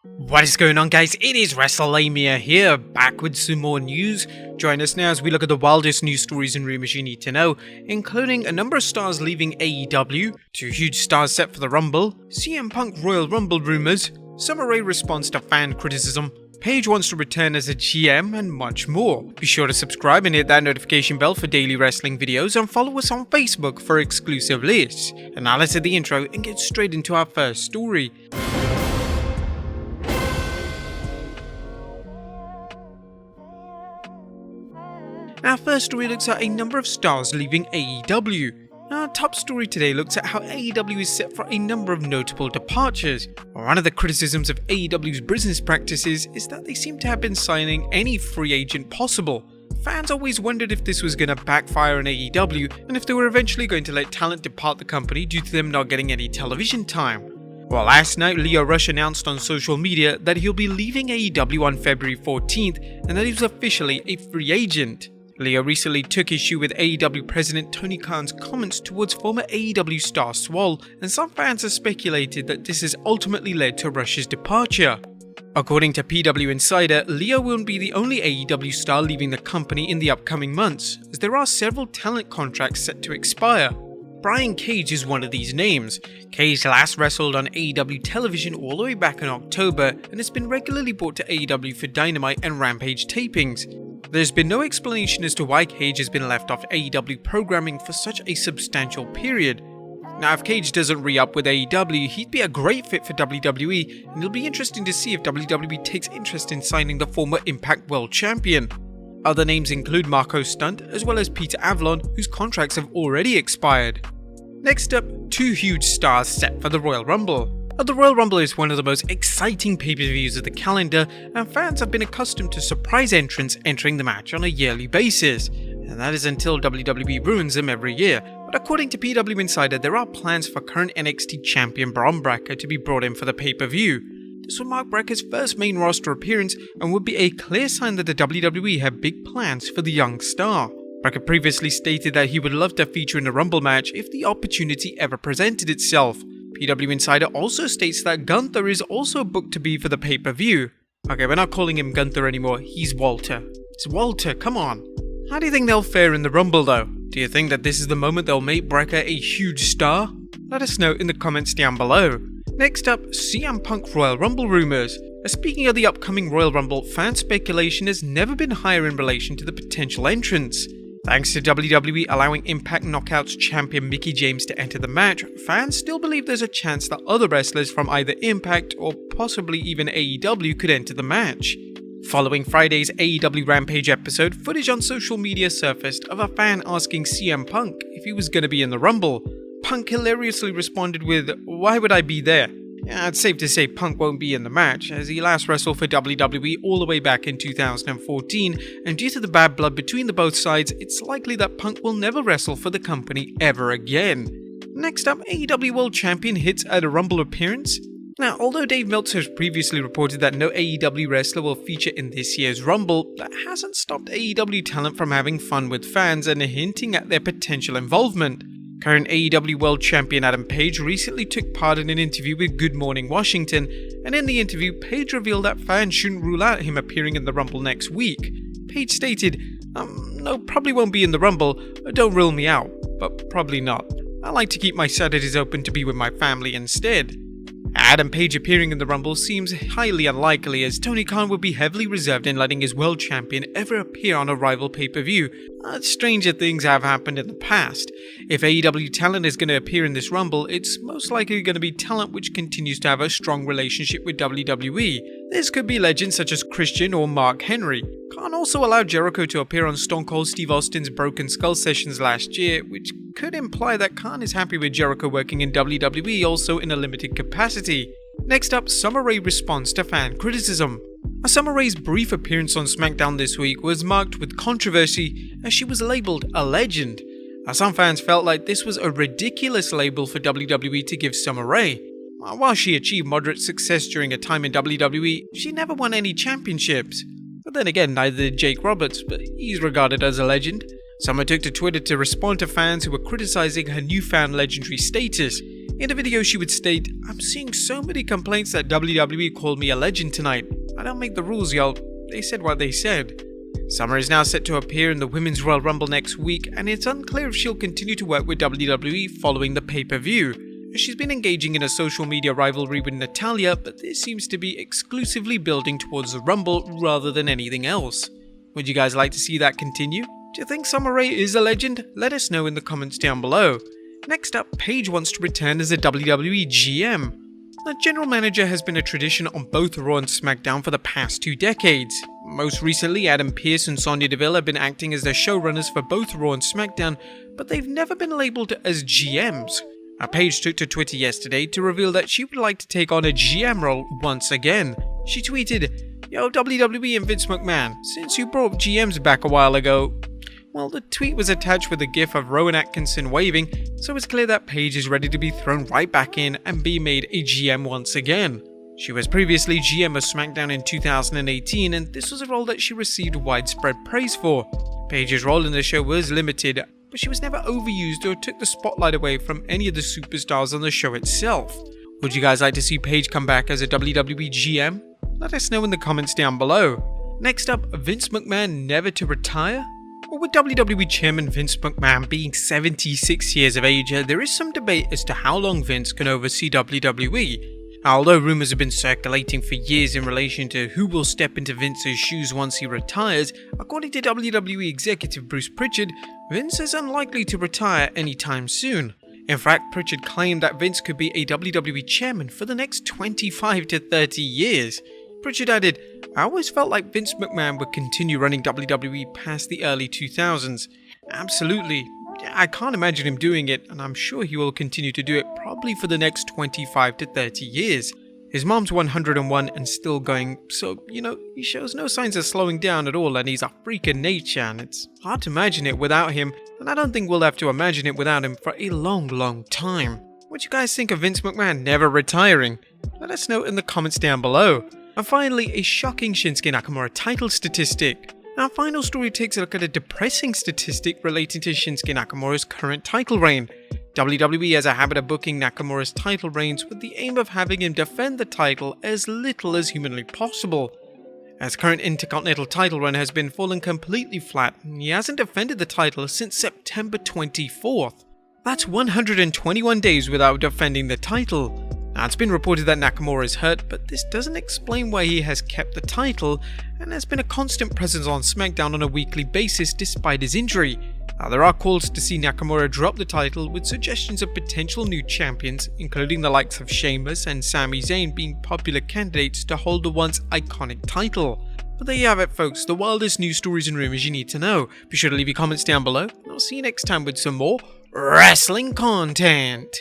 What is going on, guys? It is Wrestlelamia here, back with some more news. Join us now as we look at the wildest news stories and rumors you need to know, including a number of stars leaving AEW, 2 huge stars set for the Rumble, CM Punk Royal Rumble rumors, Summer Rae response to fan criticism, Paige wants to return as a GM, and much more. Be sure to subscribe and hit that notification bell for daily wrestling videos, and follow us on Facebook for exclusive lists. And now let's hit the intro and get straight into our first story. Our first story looks at a number of stars leaving AEW. Our top story today looks at how AEW is set for a number of notable departures. One of the criticisms of AEW's business practices is that they seem to have been signing any free agent possible. Fans always wondered if this was going to backfire on AEW and if they were eventually going to let talent depart the company due to them not getting any television time. Well, last night, Lio Rush announced on social media that he'll be leaving AEW on February 14th and that he was officially a free agent. Leo recently took issue with AEW President Tony Khan's comments towards former AEW star Swole, and some fans have speculated that this has ultimately led to Rush's departure. According to PW Insider, Leo won't be the only AEW star leaving the company in the upcoming months, as there are several talent contracts set to expire. Brian Cage is one of these names. Cage last wrestled on AEW television all the way back in October and has been regularly brought to AEW for Dynamite and Rampage tapings. There's been no explanation as to why Cage has been left off AEW programming for such a substantial period. Now, if Cage doesn't re-up with AEW, he'd be a great fit for WWE, and it'll be interesting to see if WWE takes interest in signing the former Impact World Champion. Other names include Marco Stunt, as well as Peter Avalon, whose contracts have already expired. Next up, 2 huge stars set for the Royal Rumble. The Royal Rumble is one of the most exciting pay-per-views of the calendar, and fans have been accustomed to surprise entrants entering the match on a yearly basis, and that is until WWE ruins them every year. But according to PW Insider, there are plans for current NXT champion Bron Breakker to be brought in for the pay-per-view. This would mark Brecker's first main roster appearance and would be a clear sign that the WWE have big plans for the young star. Breakker previously stated that he would love to feature in a Rumble match if the opportunity ever presented itself. PW Insider also states that Gunther is also booked to be for the pay-per-view. Okay, we're not calling him Gunther anymore, he's Walter. It's Walter, come on. How do you think they'll fare in the Rumble though? Do you think that this is the moment they'll make Breakker a huge star? Let us know in the comments down below. Next up, CM Punk Royal Rumble rumors. Speaking of the upcoming Royal Rumble, fan speculation has never been higher in relation to the potential entrance. Thanks to WWE allowing Impact Knockouts champion Mickie James to enter the match, fans still believe there's a chance that other wrestlers from either Impact or possibly even AEW could enter the match. Following Friday's AEW Rampage episode, footage on social media surfaced of a fan asking CM Punk if he was going to be in the Rumble. Punk hilariously responded with, "Why would I be there?" It's safe to say Punk won't be in the match, as he last wrestled for WWE all the way back in 2014, and due to the bad blood between the both sides, it's likely that Punk will never wrestle for the company ever again. Next up, AEW World Champion hits at a Rumble appearance. Now, although Dave Meltzer has previously reported that no AEW wrestler will feature in this year's Rumble, that hasn't stopped AEW talent from having fun with fans and hinting at their potential involvement. Current AEW World Champion Adam Page recently took part in an interview with Good Morning Washington, and in the interview, Page revealed that fans shouldn't rule out him appearing in the Rumble next week. Page stated, "No, probably won't be in the Rumble, don't rule me out, but probably not. I like to keep my Saturdays open to be with my family instead." Adam Page appearing in the Rumble seems highly unlikely, as Tony Khan would be heavily reserved in letting his world champion ever appear on a rival pay-per-view. Stranger things have happened in the past. If AEW talent is going to appear in this Rumble, it's most likely going to be talent which continues to have a strong relationship with WWE. This could be legends such as Christian or Mark Henry. Khan also allowed Jericho to appear on Stone Cold Steve Austin's Broken Skull sessions last year, which could imply that Khan is happy with Jericho working in WWE also in a limited capacity. Next up, Summer Rae response to fan criticism. Summer Rae's brief appearance on SmackDown this week was marked with controversy as she was labelled a legend. Some fans felt like this was a ridiculous label for WWE to give Summer Rae. While she achieved moderate success during her time in WWE, she never won any championships. But then again, neither did Jake Roberts, but he's regarded as a legend. Summer took to Twitter to respond to fans who were criticizing her newfound legendary status. In the video she would state, "I'm seeing so many complaints that WWE called me a legend tonight. I don't make the rules, y'all. They said what they said." Summer is now set to appear in the Women's Royal Rumble next week, and it's unclear if she'll continue to work with WWE following the pay-per-view. She's been engaging in a social media rivalry with Natalya, but this seems to be exclusively building towards the Rumble rather than anything else. Would you guys like to see that continue? Do you think Summer Rae is a legend? Let us know in the comments down below. Next up, Paige wants to return as a WWE GM. The general manager has been a tradition on both Raw and SmackDown for the past 2 decades. Most recently, Adam Pearce and Sonya Deville have been acting as the showrunners for both Raw and SmackDown, but they've never been labeled as GMs. Paige took to Twitter yesterday to reveal that she would like to take on a GM role once again. She tweeted, "Yo, WWE and Vince McMahon, since you brought GMs back a while ago." Well, the tweet was attached with a gif of Rowan Atkinson waving, so it's clear that Paige is ready to be thrown right back in and be made a GM once again. She was previously GM of SmackDown in 2018, and this was a role that she received widespread praise for. Paige's role in the show was limited, but she was never overused or took the spotlight away from any of the superstars on the show itself. Would you guys like to see Paige come back as a WWE GM? Let us know in the comments down below. Next up, Vince McMahon never to retire? Well, with WWE Chairman Vince McMahon being 76 years of age, there is some debate as to how long Vince can oversee WWE. Although rumors have been circulating for years in relation to who will step into Vince's shoes once he retires, according to WWE executive Bruce Pritchard, Vince is unlikely to retire anytime soon. In fact, Pritchard claimed that Vince could be a WWE chairman for the next 25 to 30 years. Pritchard added, "I always felt like Vince McMahon would continue running WWE past the early 2000s. Absolutely. I can't imagine him doing it, and I'm sure he will continue to do it probably for the next 25 to 30 years. His mom's 101 and still going, so, he shows no signs of slowing down at all, and he's a freak of nature, and it's hard to imagine it without him, and I don't think we'll have to imagine it without him for a long, long time." What do you guys think of Vince McMahon never retiring? Let us know in the comments down below. And finally, a shocking Shinsuke Nakamura title statistic. Our final story takes a look at a depressing statistic relating to Shinsuke Nakamura's current title reign. WWE has a habit of booking Nakamura's title reigns with the aim of having him defend the title as little as humanly possible. As current Intercontinental title run has been falling completely flat, he hasn't defended the title since September 24th. That's 121 days without defending the title. Now, it's been reported that Nakamura is hurt, but this doesn't explain why he has kept the title and has been a constant presence on SmackDown on a weekly basis despite his injury. Now, there are calls to see Nakamura drop the title, with suggestions of potential new champions, including the likes of Sheamus and Sami Zayn being popular candidates to hold the once iconic title. But there you have it, folks, the wildest news stories and rumors you need to know. Be sure to leave your comments down below, and I'll see you next time with some more wrestling content.